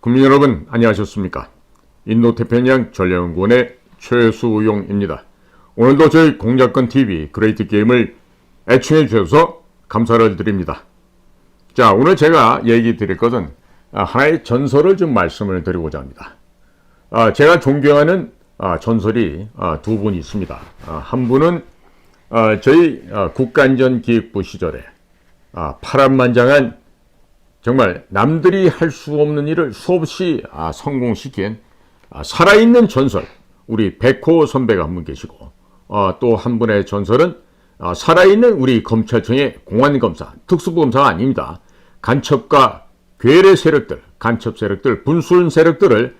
국민 여러분 안녕하셨습니까? 인도태평양 전략연구원의 최수용입니다. 오늘도 저희 공작권TV 그레이트 게임을 애청해 주셔서 감사를 드립니다. 자, 오늘 제가 얘기 드릴 것은 하나의 전설을 좀 말씀을 드리고자 합니다. 제가 존경하는 전설이 두 분이 있습니다. 한 분은 저희 국가안전기획부 시절에 파란만장한 정말 남들이 할 수 없는 일을 수없이 성공시킨 살아있는 전설, 우리 백호 선배가 한 분 계시고, 또 한 분의 전설은 살아있는 우리 검찰청의 공안검사, 특수부검사가 아닙니다. 간첩과 괴뢰 세력들, 간첩 세력들, 분술 세력들을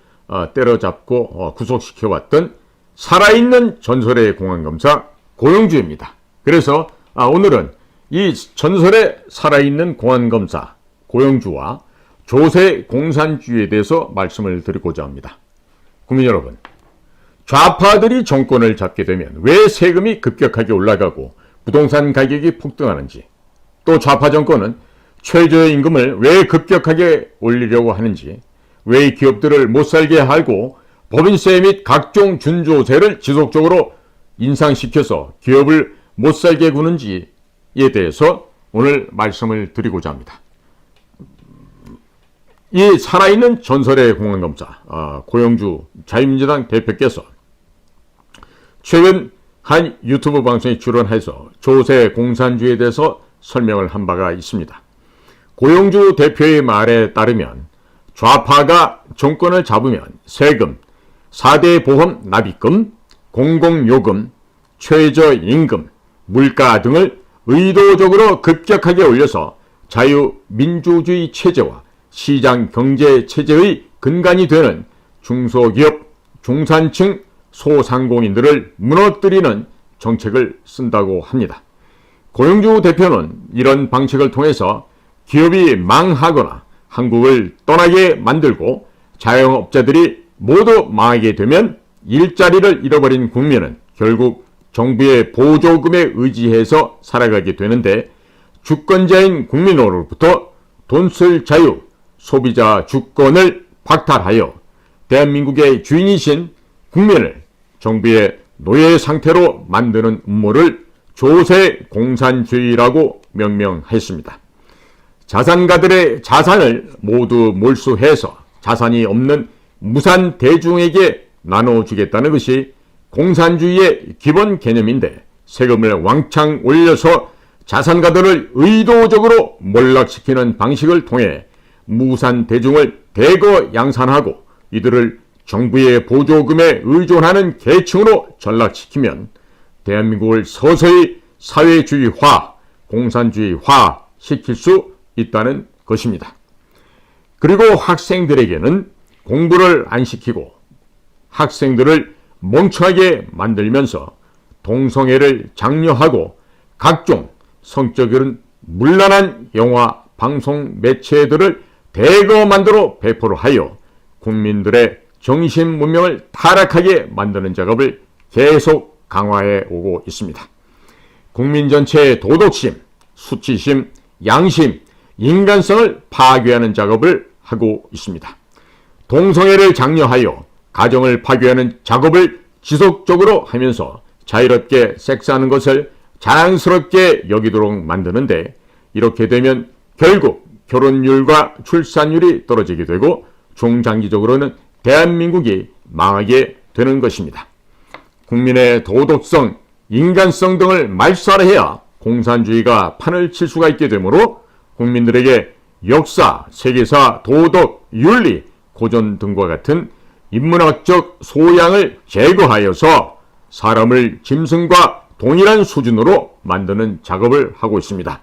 때려잡고 구속시켜왔던 살아있는 전설의 공안검사 고영주입니다. 그래서 오늘은 이 전설의 살아있는 공안검사 고영주와 조세 공산주의에 대해서 말씀을 드리고자 합니다. 국민 여러분, 좌파들이 정권을 잡게 되면 왜 세금이 급격하게 올라가고 부동산 가격이 폭등하는지, 또 좌파 정권은 최저임금을 왜 급격하게 올리려고 하는지, 왜 기업들을 못살게 하고 법인세 및 각종 준조세를 지속적으로 인상시켜서 기업을 못살게 구는지에 대해서 오늘 말씀을 드리고자 합니다. 이 살아있는 전설의 공안검사 고영주 자유민주당 대표께서 최근 한 유튜브 방송에 출연해서 조세 공산주의에 대해서 설명을 한 바가 있습니다. 고영주 대표의 말에 따르면 좌파가 정권을 잡으면 세금, 4대 보험 납입금, 공공요금, 최저임금, 물가 등을 의도적으로 급격하게 올려서 자유민주주의 체제와 시장 경제 체제의 근간이 되는 중소기업, 중산층, 소상공인들을 무너뜨리는 정책을 쓴다고 합니다. 고영주 대표는 이런 방식을 통해서 기업이 망하거나 한국을 떠나게 만들고 자영업자들이 모두 망하게 되면 일자리를 잃어버린 국민은 결국 정부의 보조금에 의지해서 살아가게 되는데, 주권자인 국민으로부터 돈 쓸 자유, 소비자 주권을 박탈하여 대한민국의 주인이신 국민을 정부의 노예 상태로 만드는 음모를 조세 공산주의라고 명명했습니다. 자산가들의 자산을 모두 몰수해서 자산이 없는 무산 대중에게 나눠주겠다는 것이 공산주의의 기본 개념인데, 세금을 왕창 올려서 자산가들을 의도적으로 몰락시키는 방식을 통해 무산 대중을 대거 양산하고 이들을 정부의 보조금에 의존하는 계층으로 전락시키면 대한민국을 서서히 사회주의화, 공산주의화 시킬 수 있다는 것입니다. 그리고 학생들에게는 공부를 안 시키고 학생들을 멍청하게 만들면서 동성애를 장려하고 각종 성적인 문란한 영화, 방송 매체들을 대거 만들어 배포를 하여 국민들의 정신 문명을 타락하게 만드는 작업을 계속 강화해 오고 있습니다. 국민 전체의 도덕심, 수치심, 양심, 인간성을 파괴하는 작업을 하고 있습니다. 동성애를 장려하여 가정을 파괴하는 작업을 지속적으로 하면서 자유롭게 섹스하는 것을 자랑스럽게 여기도록 만드는데, 이렇게 되면 결국 결혼율과 출산율이 떨어지게 되고 중장기적으로는 대한민국이 망하게 되는 것입니다. 국민의 도덕성, 인간성 등을 말살해야 공산주의가 판을 칠 수가 있게 되므로 국민들에게 역사, 세계사, 도덕, 윤리, 고전 등과 같은 인문학적 소양을 제거하여서 사람을 짐승과 동일한 수준으로 만드는 작업을 하고 있습니다.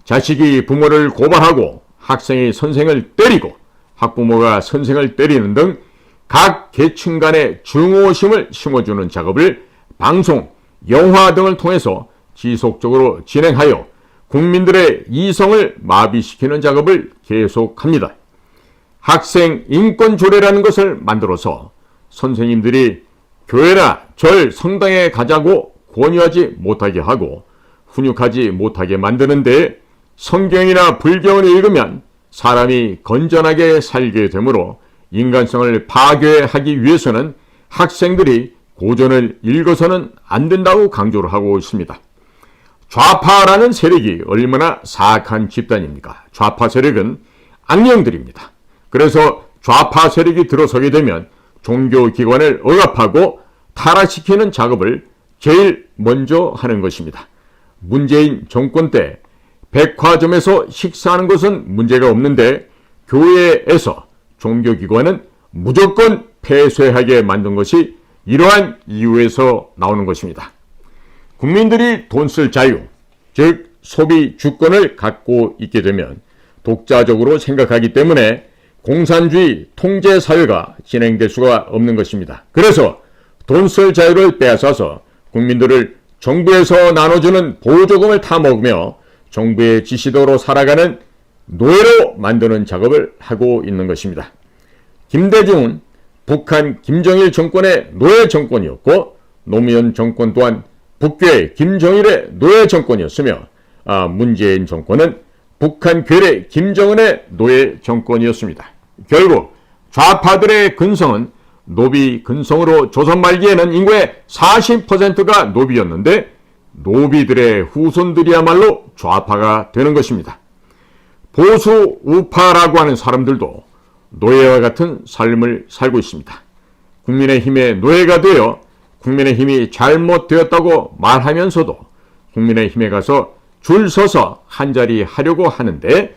자식이 부모를 고발하고 학생이 선생을 때리고 학부모가 선생을 때리는 등 각 계층 간의 증오심을 심어주는 작업을 방송, 영화 등을 통해서 지속적으로 진행하여 국민들의 이성을 마비시키는 작업을 계속합니다. 학생 인권 조례라는 것을 만들어서 선생님들이 교회나 절, 성당에 가자고 권유하지 못하게 하고 훈육하지 못하게 만드는데, 성경이나 불경을 읽으면 사람이 건전하게 살게 되므로 인간성을 파괴하기 위해서는 학생들이 고전을 읽어서는 안 된다고 강조를 하고 있습니다. 좌파라는 세력이 얼마나 사악한 집단입니까? 좌파 세력은 악령들입니다. 그래서 좌파 세력이 들어서게 되면 종교기관을 억압하고 타락시키는 작업을 제일 먼저 하는 것입니다. 문재인 정권 때 백화점에서 식사하는 것은 문제가 없는데 교회에서 종교기관은 무조건 폐쇄하게 만든 것이 이러한 이유에서 나오는 것입니다. 국민들이 돈 쓸 자유, 즉 소비 주권을 갖고 있게 되면 독자적으로 생각하기 때문에 공산주의 통제 사회가 진행될 수가 없는 것입니다. 그래서 돈 쓸 자유를 빼앗아서 국민들을 정부에서 나눠주는 보조금을 타먹으며 정부의 지시대로 살아가는 노예로 만드는 작업을 하고 있는 것입니다. 김대중은 북한 김정일 정권의 노예 정권이었고 노무현 정권 또한 북괴 김정일의 노예 정권이었으며 문재인 정권은 북한 괴뢰 김정은의 노예 정권이었습니다. 결국 좌파들의 근성은 노비 근성으로 조선 말기에는 인구의 40%가 노비였는데 노비들의 후손들이야말로 좌파가 되는 것입니다. 보수 우파라고 하는 사람들도 노예와 같은 삶을 살고 있습니다. 국민의힘의 노예가 되어 국민의힘이 잘못되었다고 말하면서도 국민의힘에 가서 줄 서서 한자리 하려고 하는데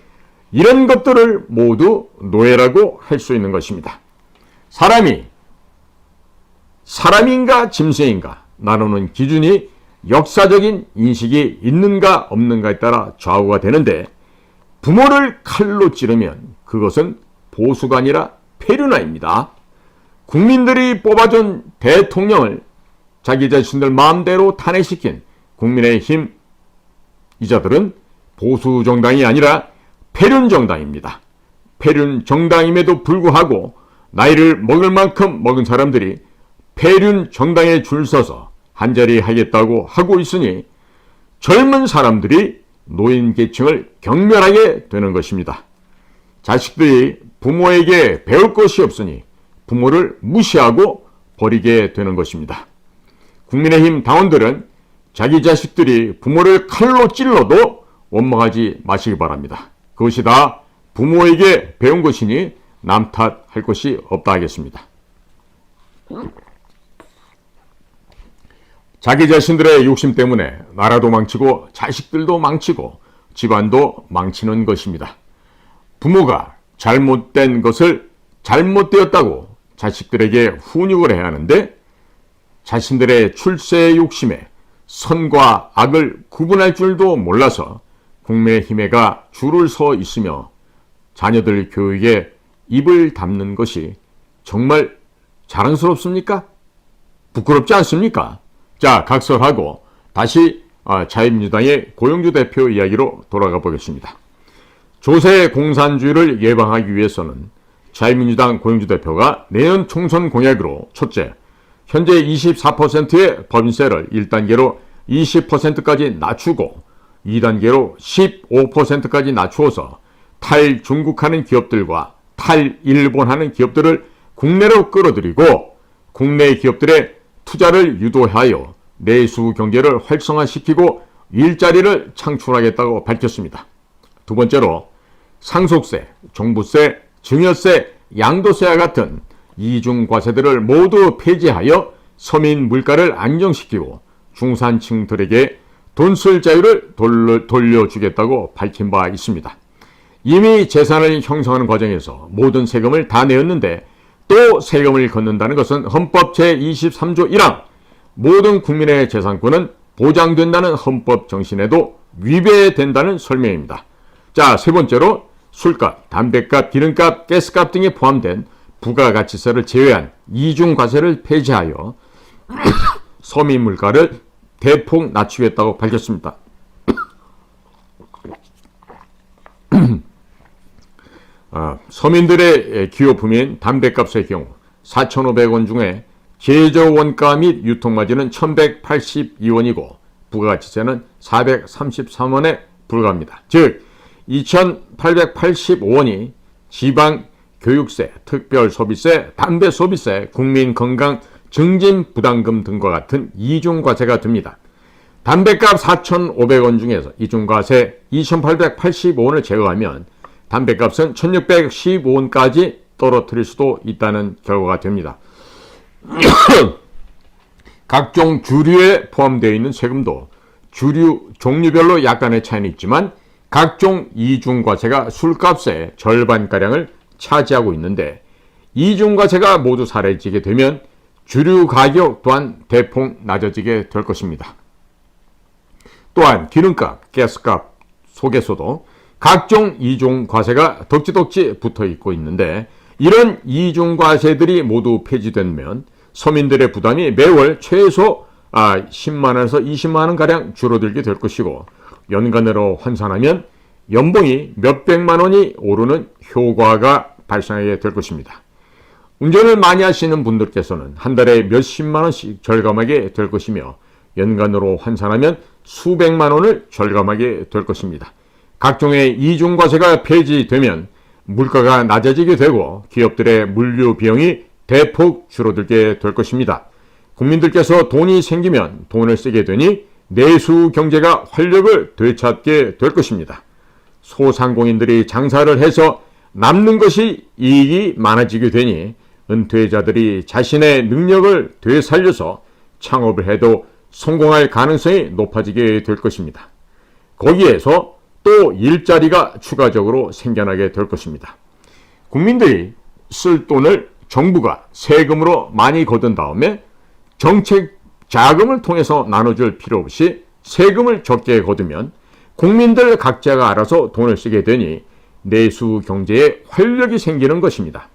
이런 것들을 모두 노예라고 할 수 있는 것입니다. 사람이 사람인가 짐승인가 나누는 기준이 역사적인 인식이 있는가 없는가에 따라 좌우가 되는데 부모를 칼로 찌르면 그것은 보수가 아니라 페르나입니다. 국민들이 뽑아준 대통령을 자기 자신들 마음대로 탄핵시킨 국민의힘 이자들은 보수 정당이 아니라 폐륜 정당입니다. 폐륜 정당임에도 불구하고 나이를 먹을 만큼 먹은 사람들이 폐륜 정당에 줄 서서 한자리 하겠다고 하고 있으니 젊은 사람들이 노인 계층을 경멸하게 되는 것입니다. 자식들이 부모에게 배울 것이 없으니 부모를 무시하고 버리게 되는 것입니다. 국민의힘 당원들은 자기 자식들이 부모를 칼로 찔러도 원망하지 마시기 바랍니다. 그것이 다 부모에게 배운 것이니 남 탓할 것이 없다 하겠습니다. 자기 자신들의 욕심 때문에 나라도 망치고 자식들도 망치고 집안도 망치는 것입니다. 부모가 잘못된 것을 잘못되었다고 자식들에게 훈육을 해야 하는데 자신들의 출세 욕심에 선과 악을 구분할 줄도 몰라서 국민의힘에가 줄을 서 있으며 자녀들 교육에 입을 담는 것이 정말 자랑스럽습니까? 부끄럽지 않습니까? 자, 각설하고 다시 자유민주당의 고영주 대표 이야기로 돌아가 보겠습니다. 조세 공산주의를 예방하기 위해서는 자유민주당 고영주 대표가 내년 총선 공약으로 첫째, 현재 24%의 법인세를 1단계로 20%까지 낮추고 2단계로 15%까지 낮추어서 탈중국하는 기업들과 탈일본하는 기업들을 국내로 끌어들이고 국내 기업들의 투자를 유도하여 내수 경제를 활성화시키고 일자리를 창출하겠다고 밝혔습니다. 두 번째로 상속세, 종부세, 증여세, 양도세와 같은 이중과세들을 모두 폐지하여 서민 물가를 안정시키고 중산층들에게 돈 쓸 자유를 돌려주겠다고 밝힌 바 있습니다. 이미 재산을 형성하는 과정에서 모든 세금을 다 내었는데 또 세금을 걷는다는 것은 헌법 제23조 1항 모든 국민의 재산권은 보장된다는 헌법 정신에도 위배된다는 설명입니다. 자, 세 번째로 술값, 담배값, 기름값, 가스값 등에 포함된 부가가치세를 제외한 이중과세를 폐지하여 서민 물가를 대폭 낮추겠다고 밝혔습니다. 서민들의 기호품인 담배값의 경우 4,500원 중에 제조원가 및 유통마진은 1,182원이고 부가가치세는 433원에 불과합니다. 즉 2,885원이 지방 교육세, 특별소비세, 담배소비세, 국민건강 증진 부담금 등과 같은 이중과세가 듭니다. 담배값 4,500원 중에서 이중과세 2,885원을 제거하면 담배값은 1,615원까지 떨어뜨릴 수도 있다는 결과가 됩니다. 각종 주류에 포함되어 있는 세금도 주류 종류별로 약간의 차이는 있지만 각종 이중과세가 술값의 절반가량을 차지하고 있는데 이중과세가 모두 사라지게 되면 주류 가격 또한 대폭 낮아지게 될 것입니다. 또한 기름값, 가스값 속에서도 각종 이중과세가 덕지덕지 붙어있고 있는데 이런 이중과세들이 모두 폐지되면 서민들의 부담이 매월 최소 10만원에서 20만원가량 줄어들게 될 것이고 연간으로 환산하면 연봉이 몇백만원이 오르는 효과가 발생하게 될 것입니다. 운전을 많이 하시는 분들께서는 한 달에 몇십만원씩 절감하게 될 것이며 연간으로 환산하면 수백만원을 절감하게 될 것입니다. 각종의 이중과세가 폐지되면 물가가 낮아지게 되고 기업들의 물류 비용이 대폭 줄어들게 될 것입니다. 국민들께서 돈이 생기면 돈을 쓰게 되니 내수 경제가 활력을 되찾게 될 것입니다. 소상공인들이 장사를 해서 남는 것이 이익이 많아지게 되니 은퇴자들이 자신의 능력을 되살려서 창업을 해도 성공할 가능성이 높아지게 될 것입니다. 거기에서 또 일자리가 추가적으로 생겨나게 될 것입니다. 국민들이 쓸 돈을 정부가 세금으로 많이 거둔 다음에 정책 자금을 통해서 나눠줄 필요 없이 세금을 적게 거두면 국민들 각자가 알아서 돈을 쓰게 되니 내수 경제에 활력이 생기는 것입니다.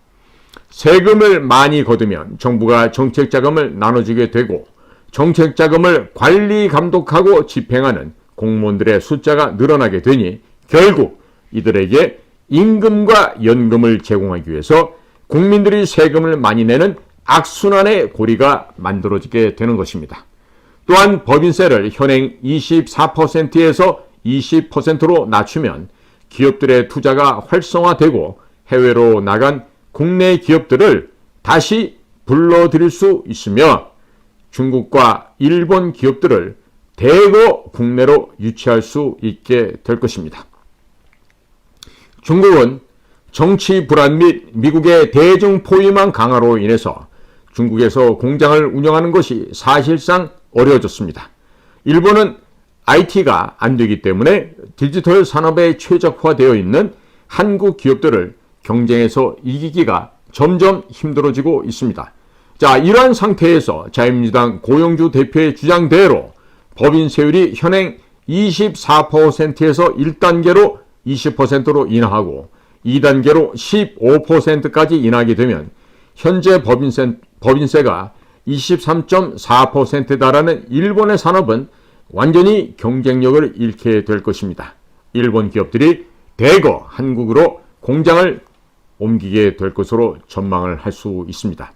세금을 많이 거두면 정부가 정책 자금을 나눠주게 되고 정책 자금을 관리 감독하고 집행하는 공무원들의 숫자가 늘어나게 되니 결국 이들에게 임금과 연금을 제공하기 위해서 국민들이 세금을 많이 내는 악순환의 고리가 만들어지게 되는 것입니다. 또한 법인세를 현행 24%에서 20%로 낮추면 기업들의 투자가 활성화되고 해외로 나간 국내 기업들을 다시 불러들일 수 있으며 중국과 일본 기업들을 대거 국내로 유치할 수 있게 될 것입니다. 중국은 정치 불안 및 미국의 대중 포위망 강화로 인해서 중국에서 공장을 운영하는 것이 사실상 어려워졌습니다. 일본은 IT가 안 되기 때문에 디지털 산업에 최적화되어 있는 한국 기업들을 경쟁에서 이기기가 점점 힘들어지고 있습니다. 자, 이러한 상태에서 자유민주당 고영주 대표의 주장대로 법인세율이 현행 24%에서 1단계로 20%로 인하하고 2단계로 15%까지 인하하게 되면 현재 법인세가 23.4%에 달하는 일본의 산업은 완전히 경쟁력을 잃게 될 것입니다. 일본 기업들이 대거 한국으로 공장을 옮기게 될 것으로 전망을 할 수 있습니다.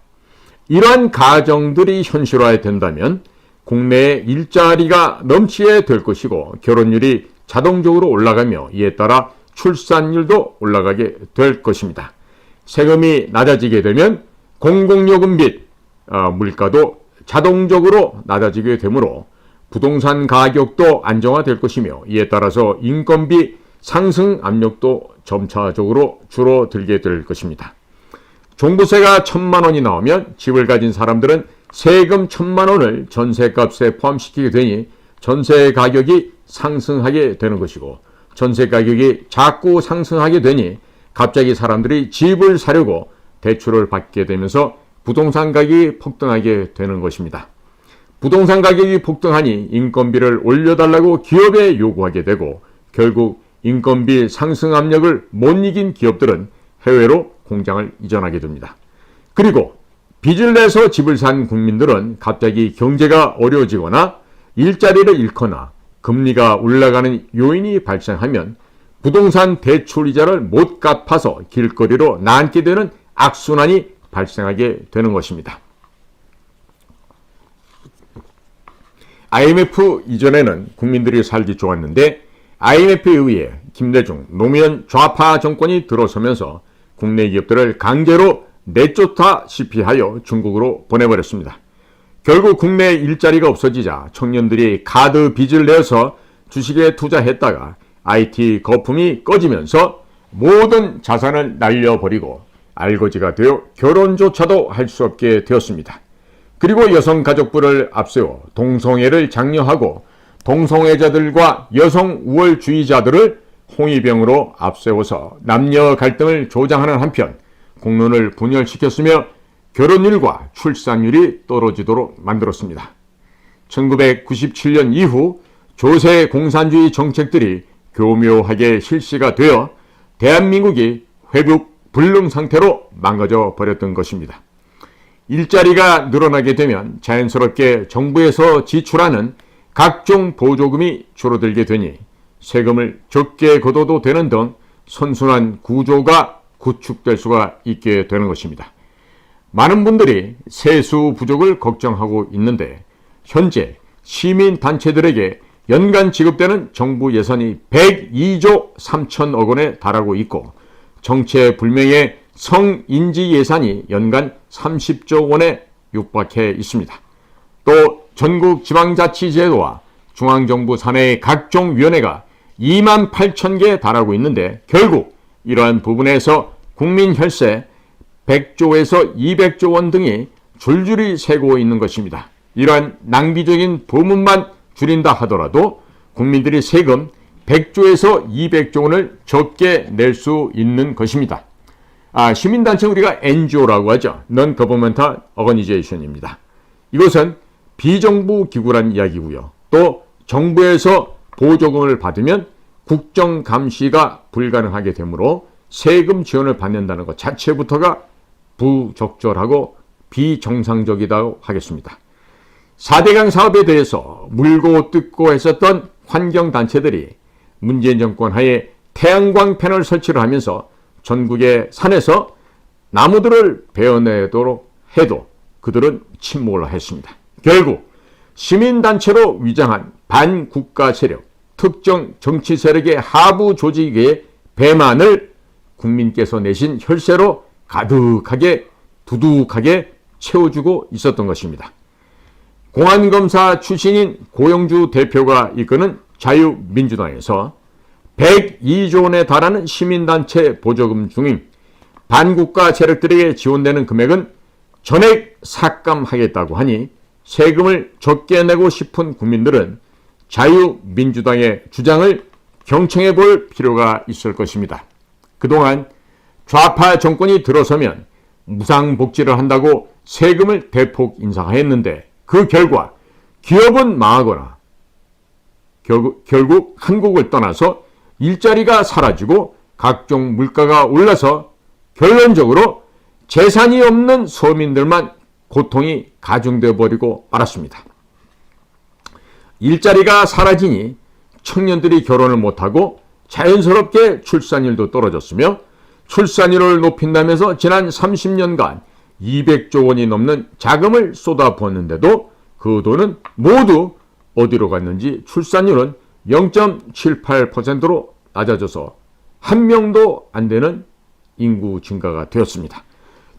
이러한 가정들이 현실화된다면 국내에 일자리가 넘치게 될 것이고 결혼율이 자동적으로 올라가며 이에 따라 출산율도 올라가게 될 것입니다. 세금이 낮아지게 되면 공공요금 및 물가도 자동적으로 낮아지게 되므로 부동산 가격도 안정화될 것이며 이에 따라서 인건비 상승 압력도 점차적으로 줄어들게 될 것입니다. 종부세가 1,000만 원이 나오면 집을 가진 사람들은 세금 1,000만 원을 전세값에 포함시키게 되니 전세 가격이 상승하게 되는 것이고 전세 가격이 자꾸 상승하게 되니 갑자기 사람들이 집을 사려고 대출을 받게 되면서 부동산 가격이 폭등하게 되는 것입니다. 부동산 가격이 폭등하니 인건비를 올려달라고 기업에 요구하게 되고 결국 인건비 상승 압력을 못 이긴 기업들은 해외로 공장을 이전하게 됩니다. 그리고 빚을 내서 집을 산 국민들은 갑자기 경제가 어려워지거나 일자리를 잃거나 금리가 올라가는 요인이 발생하면 부동산 대출 이자를 못 갚아서 길거리로 나앉게 되는 악순환이 발생하게 되는 것입니다. IMF 이전에는 국민들이 살기 좋았는데 IMF에 의해 김대중, 노무현 좌파 정권이 들어서면서 국내 기업들을 강제로 내쫓다시피 하여 중국으로 보내버렸습니다. 결국 국내 일자리가 없어지자 청년들이 카드 빚을 내서 주식에 투자했다가 IT 거품이 꺼지면서 모든 자산을 날려버리고 알거지가 되어 결혼조차도 할 수 없게 되었습니다. 그리고 여성가족부를 앞세워 동성애를 장려하고 동성애자들과 여성 우월주의자들을 홍위병으로 앞세워서 남녀 갈등을 조장하는 한편 공론을 분열시켰으며 결혼율과 출산율이 떨어지도록 만들었습니다. 1997년 이후 조세 공산주의 정책들이 교묘하게 실시가 되어 대한민국이 회복 불능 상태로 망가져 버렸던 것입니다. 일자리가 늘어나게 되면 자연스럽게 정부에서 지출하는 각종 보조금이 줄어들게 되니 세금을 적게 걷어도 되는 등 선순환 구조가 구축될 수가 있게 되는 것입니다. 많은 분들이 세수 부족을 걱정하고 있는데 현재 시민단체들에게 연간 지급되는 정부 예산이 102조 3천억 원에 달하고 있고 정체불명의 성인지 예산이 연간 30조 원에 육박해 있습니다. 또 전국 지방자치제도와 중앙정부 산하의 각종 위원회가 2만 8천 개에 달하고 있는데 결국 이러한 부분에서 국민 혈세 100조에서 200조 원 등이 줄줄이 새고 있는 것입니다. 이러한 낭비적인 부문만 줄인다 하더라도 국민들이 세금 100조에서 200조 원을 적게 낼 수 있는 것입니다. 시민단체 우리가 NGO라고 하죠. Non-Governmental Organization입니다. 이것은 비정부 기구란 이야기고요. 또 정부에서 보조금을 받으면 국정감시가 불가능하게 되므로 세금 지원을 받는다는 것 자체부터가 부적절하고 비정상적이라고 하겠습니다. 4대강 사업에 대해서 물고 뜯고 했었던 환경단체들이 문재인 정권 하에 태양광 패널 설치를 하면서 전국의 산에서 나무들을 베어내도록 해도 그들은 침묵을 했습니다. 결국 시민단체로 위장한 반국가 세력, 특정 정치 세력의 하부 조직의 배만을 국민께서 내신 혈세로 가득하게 두둑하게 채워주고 있었던 것입니다. 공안검사 출신인 고영주 대표가 이끄는 자유민주당에서 102조 원에 달하는 시민단체 보조금 중인 반국가 세력들에게 지원되는 금액은 전액 삭감하겠다고 하니 세금을 적게 내고 싶은 국민들은 자유민주당의 주장을 경청해 볼 필요가 있을 것입니다. 그동안 좌파 정권이 들어서면 무상복지를 한다고 세금을 대폭 인상했는데 그 결과 기업은 망하거나 결국 한국을 떠나서 일자리가 사라지고 각종 물가가 올라서 결론적으로 재산이 없는 서민들만 고통이 가중되어 버리고 말았습니다. 일자리가 사라지니 청년들이 결혼을 못하고 자연스럽게 출산율도 떨어졌으며 출산율을 높인다면서 지난 30년간 200조 원이 넘는 자금을 쏟아부었는데도 그 돈은 모두 어디로 갔는지 출산율은 0.78%로 낮아져서 한 명도 안 되는 인구 증가가 되었습니다.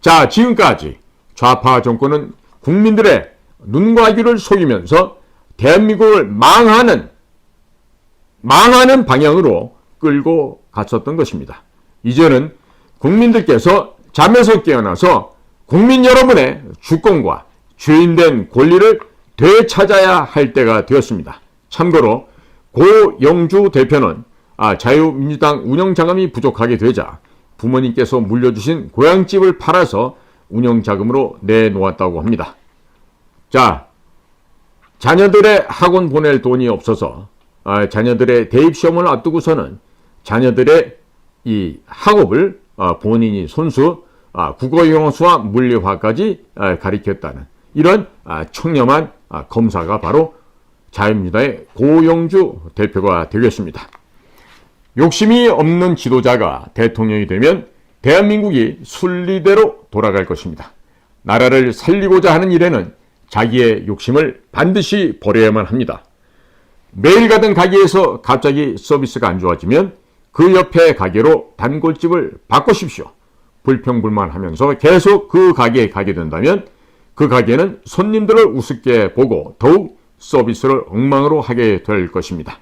자, 지금까지 좌파 정권은 국민들의 눈과 귀를 속이면서 대한민국을 망하는 방향으로 끌고 갔었던 것입니다. 이제는 국민들께서 잠에서 깨어나서 국민 여러분의 주권과 주인된 권리를 되찾아야 할 때가 되었습니다. 참고로 고영주 대표는 자유민주당 운영자금이 부족하게 되자 부모님께서 물려주신 고향집을 팔아서 운영자금으로 내놓았다고 합니다. 자, 자녀들의 학원 보낼 돈이 없어서 자녀들의 대입시험을 앞두고서는 자녀들의 이 학업을 본인이 손수 국어영어수와 물리화까지 가르쳤다는 이런 청렴한 검사가 바로 자유민주당의 고영주 대표가 되겠습니다. 욕심이 없는 지도자가 대통령이 되면 대한민국이 순리대로 돌아갈 것입니다. 나라를 살리고자 하는 일에는 자기의 욕심을 반드시 버려야만 합니다. 매일 가던 가게에서 갑자기 서비스가 안 좋아지면 그 옆에 가게로 단골집을 바꾸십시오. 불평불만하면서 계속 그 가게에 가게 된다면 그 가게는 손님들을 우습게 보고 더욱 서비스를 엉망으로 하게 될 것입니다.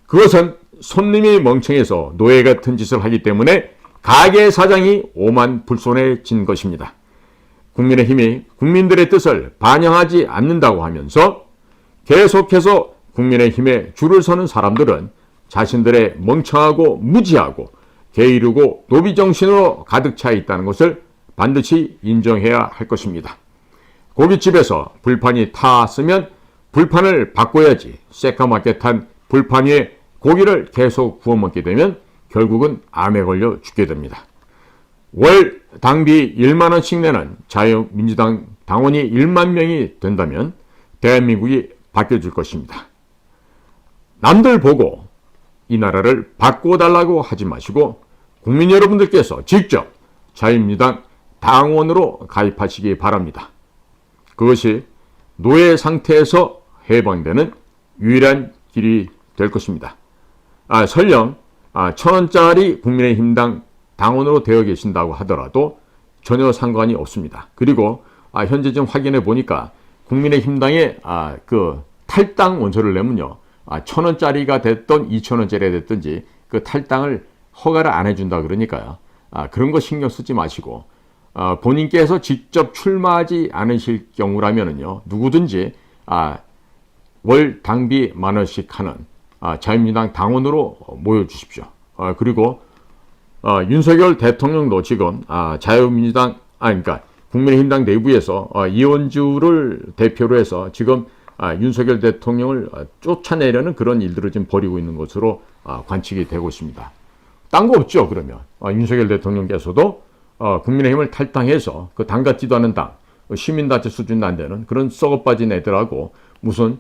그것은 손님이 멍청해서 노예 같은 짓을 하기 때문에 가게 사장이 오만불손해진 것입니다. 국민의힘이 국민들의 뜻을 반영하지 않는다고 하면서 계속해서 국민의힘에 줄을 서는 사람들은 자신들의 멍청하고 무지하고 게으르고 노비정신으로 가득 차 있다는 것을 반드시 인정해야 할 것입니다. 고깃집에서 불판이 탔으면 불판을 바꿔야지 새까맣게 탄 불판 위에 고기를 계속 구워 먹게 되면 결국은 암에 걸려 죽게 됩니다. 월 당비 1만 원씩 내는 자유민주당 당원이 1만 명이 된다면 대한민국이 바뀌어질 것입니다. 남들 보고 이 나라를 바꿔달라고 하지 마시고 국민 여러분들께서 직접 자유민주당 당원으로 가입하시기 바랍니다. 그것이 노예 상태에서 해방되는 유일한 길이 될 것입니다. 설령 1,000원짜리 국민의힘당 당원으로 되어 계신다고 하더라도 전혀 상관이 없습니다. 그리고 현재 좀 확인해 보니까 국민의힘당에 그 탈당 원서를 내면요, 1,000원짜리가 됐던 2,000원짜리가 됐든지 그 탈당을 허가를 안 해준다 그러니까요. 그런 거 신경 쓰지 마시고 본인께서 직접 출마하지 않으실 경우라면은요, 누구든지 월 당비 10,000원씩 하는 자유민주당 당원으로 모여주십시오. 그리고 윤석열 대통령도 지금 자유민주당 그러니까 국민의힘당 내부에서 이원주를 대표로 해서 지금 윤석열 대통령을 쫓아내려는 그런 일들을 지금 벌이고 있는 것으로 관측이 되고 있습니다. 딴 거 없죠. 그러면 윤석열 대통령께서도 국민의힘을 탈당해서 그 당 같지도 않은 당, 시민단체 수준도 안 되는 그런 썩어빠진 애들하고 무슨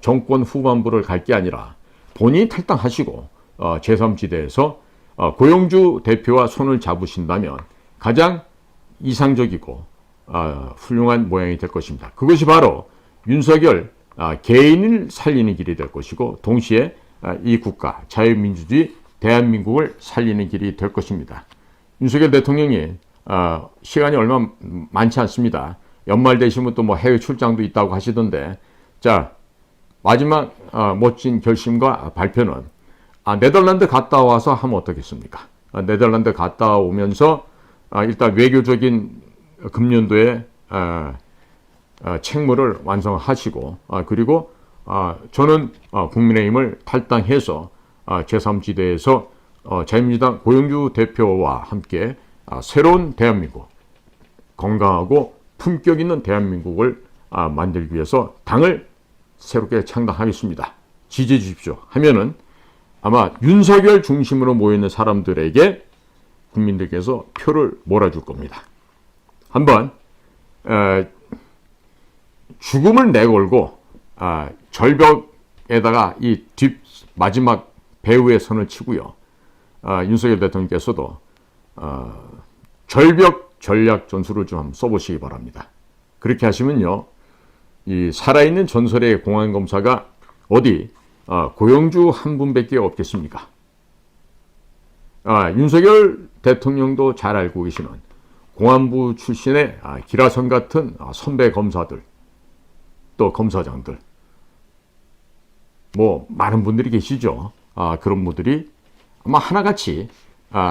정권 후반부를 갈 게 아니라 본인이 탈당하시고 제3지대에서 고용주 대표와 손을 잡으신다면 가장 이상적이고 훌륭한 모양이 될 것입니다. 그것이 바로 윤석열 개인을 살리는 길이 될 것이고 동시에 이 국가 자유민주주의 대한민국을 살리는 길이 될 것입니다. 윤석열 대통령이 시간이 얼마 많지 않습니다. 연말 되시면 또 뭐 해외 출장도 있다고 하시던데, 자, 마지막 멋진 결심과 발표는 네덜란드 갔다 와서 하면 어떻겠습니까? 네덜란드 갔다 오면서 일단 외교적인 금년도에 책무를 완성하시고 그리고 저는 국민의힘을 탈당해서 제3지대에서 자유민주당 고용주 대표와 함께 새로운 대한민국, 건강하고 품격 있는 대한민국을 만들기 위해서 당을 새롭게 창당하겠습니다. 지지해 주십시오 하면은 아마 윤석열 중심으로 모여있는 사람들에게 국민들께서 표를 몰아줄 겁니다. 한번 죽음을 내걸고 절벽에다가 이 뒷 마지막 배후에 선을 치고요. 윤석열 대통령께서도 절벽 전략 전술을 좀 한번 써보시기 바랍니다. 그렇게 하시면요, 이 살아있는 전설의 공안검사가 어디 고용주 한 분밖에 없겠습니까? 윤석열 대통령도 잘 알고 계시는 공안부 출신의 기라성 같은 선배 검사들, 또 검사장들, 뭐 많은 분들이 계시죠. 그런 분들이 아마 하나같이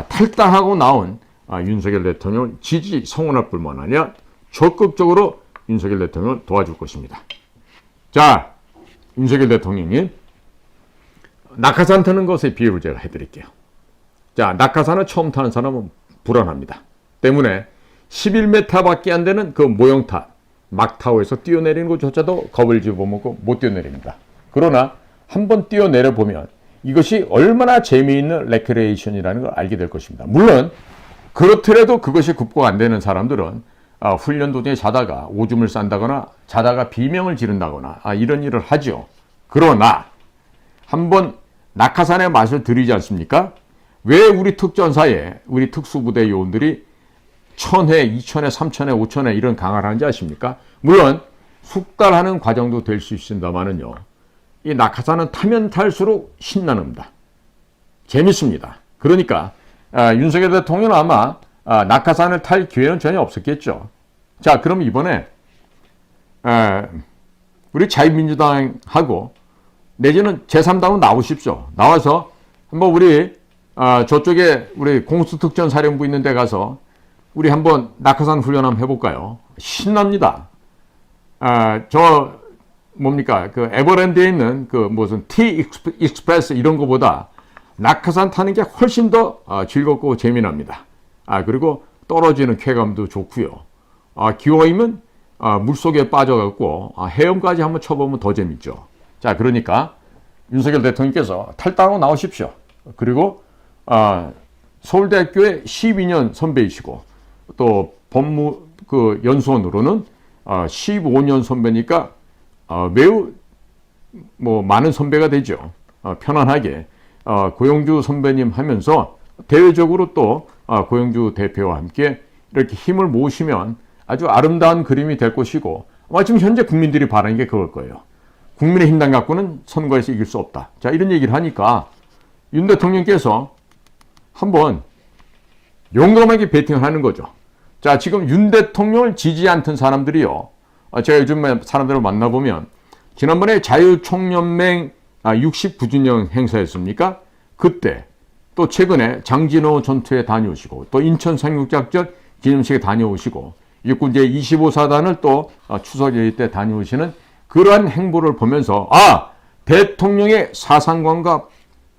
탈당하고 나온 윤석열 대통령을 지지 성원할 뿐만 아니라 적극적으로 윤석열 대통령을 도와줄 것입니다. 자, 윤석열 대통령이 낙하산 타는 것의 비유를 제가 해드릴게요. 자, 낙하산을 처음 타는 사람은 불안합니다. 때문에 11m밖에 안 되는 그 모형탑 막타워에서 뛰어내리는 것조차도 겁을 집어먹고 못 뛰어내립니다. 그러나 한번 뛰어내려 보면 이것이 얼마나 재미있는 레크레이션이라는 걸 알게 될 것입니다. 물론 그렇더라도 그것이 극복 안 되는 사람들은 훈련 도중에 자다가 오줌을 싼다거나 자다가 비명을 지른다거나 이런 일을 하죠. 그러나 한번 낙하산의 맛을 들이지 않습니까? 왜 우리 특전사에 우리 특수부대 요원들이 1,000회, 2,000회, 3,000회, 5,000회 이런 강화를 하는지 아십니까? 물론 숙달하는 과정도 될 수 있습니다만은요, 이 낙하산은 타면 탈수록 신나는 겁니다. 재밌습니다. 그러니까 윤석열 대통령은 아마 낙하산을 탈 기회는 전혀 없었겠죠. 자, 그럼 이번에 우리 자유민주당하고 내지는 제3당으로 나오십시오. 나와서 한번 우리 저쪽에 우리 공수특전사령부 있는 데 가서 우리 한번 낙하산 훈련 한번 해볼까요? 신납니다. 저 뭡니까? 그 에버랜드에 있는 그 무슨 T 익스프레스 이런 거보다 낙하산 타는 게 훨씬 더 즐겁고 재미납니다. 그리고 떨어지는 쾌감도 좋고요. 기왕이면 물속에 빠져갖고 헤엄까지 한번 쳐보면 더 재밌죠. 자, 그러니까 윤석열 대통령께서 탈당하고 나오십시오. 그리고 서울대학교의 12년 선배이시고 또 법무 그 연수원으로는 15년 선배니까 매우 뭐 많은 선배가 되죠. 편안하게 고영주 선배님 하면서 대외적으로 또 고영주 대표와 함께 이렇게 힘을 모으시면 아주 아름다운 그림이 될 것이고 아마 지금 현재 국민들이 바라는 게 그걸 거예요. 국민의힘당 갖고는 선거에서 이길 수 없다. 자, 이런 얘기를 하니까 윤 대통령께서 한번 용감하게 베팅을 하는 거죠. 자, 지금 윤 대통령을 지지지 않던 사람들이요. 제가 요즘 사람들을 만나보면 지난번에 자유총연맹 69주년 행사였습니까? 그때 또 최근에 장진호 전투에 다녀오시고 또 인천 상륙작전 기념식에 다녀오시고 육군 제25사단을 또 추석일 때 다녀오시는 그러한 행보를 보면서 대통령의 사상관과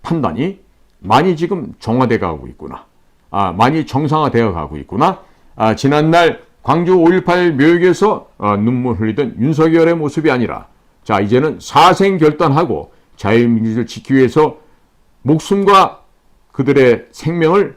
판단이 많이 지금 정화돼 가고 있구나. 많이 정상화되어 가고 있구나. 지난날 광주 5.18 묘역에서 눈물 흘리던 윤석열의 모습이 아니라 자, 이제는 사생결단하고 자유민주주의를 지키기 위해서 목숨과 그들의 생명을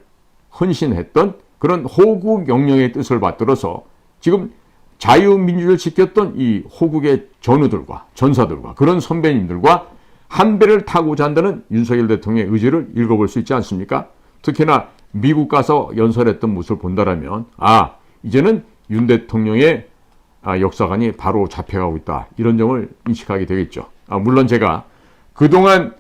헌신했던 그런 호국 영령의 뜻을 받들어서 지금 자유민주주의를 지켰던 이 호국의 전우들과 전사들과 그런 선배님들과 한 배를 타고자 한다는 윤석열 대통령의 의지를 읽어볼 수 있지 않습니까? 특히나 미국 가서 연설했던 모습을 본다라면 이제는 윤 대통령의 역사관이 바로 잡혀가고 있다. 이런 점을 인식하게 되겠죠. 물론 제가 그동안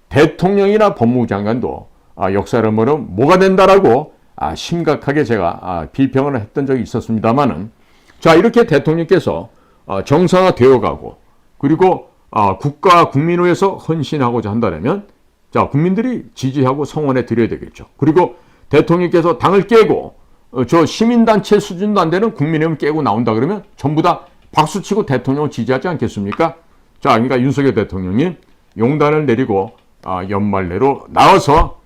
대통령이나 법무부 장관도 역사를 모르면 뭐가 된다라고 심각하게 제가 비평을 했던 적이 있었습니다만은 자, 이렇게 대통령께서 정상화되어 가고 그리고 국가 국민을 위해서 헌신하고자 한다면 자, 국민들이 지지하고 성원해 드려야 되겠죠. 그리고 대통령께서 당을 깨고 저 시민단체 수준도 안 되는 국민의힘 깨고 나온다 그러면 전부 다 박수치고 대통령을 지지하지 않겠습니까? 자, 그러니까 윤석열 대통령이 용단을 내리고 연말 내로 나와서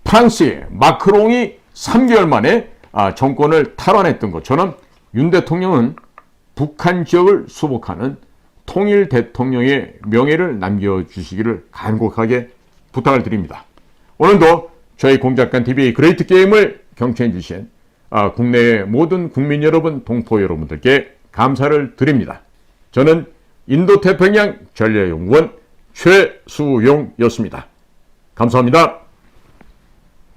프랑스의 마크롱이 3개월 만에 정권을 탈환했던 것처럼 윤 대통령은 북한 지역을 수복하는 통일 대통령의 명예를 남겨주시기를 간곡하게 부탁을 드립니다. 오늘도 저희 공작관TV 그레이트 게임을 경청해 주신 국내의 모든 국민 여러분, 동포 여러분들께 감사를 드립니다. 저는 인도태평양 전략연구원 최수용이었습니다. 감사합니다.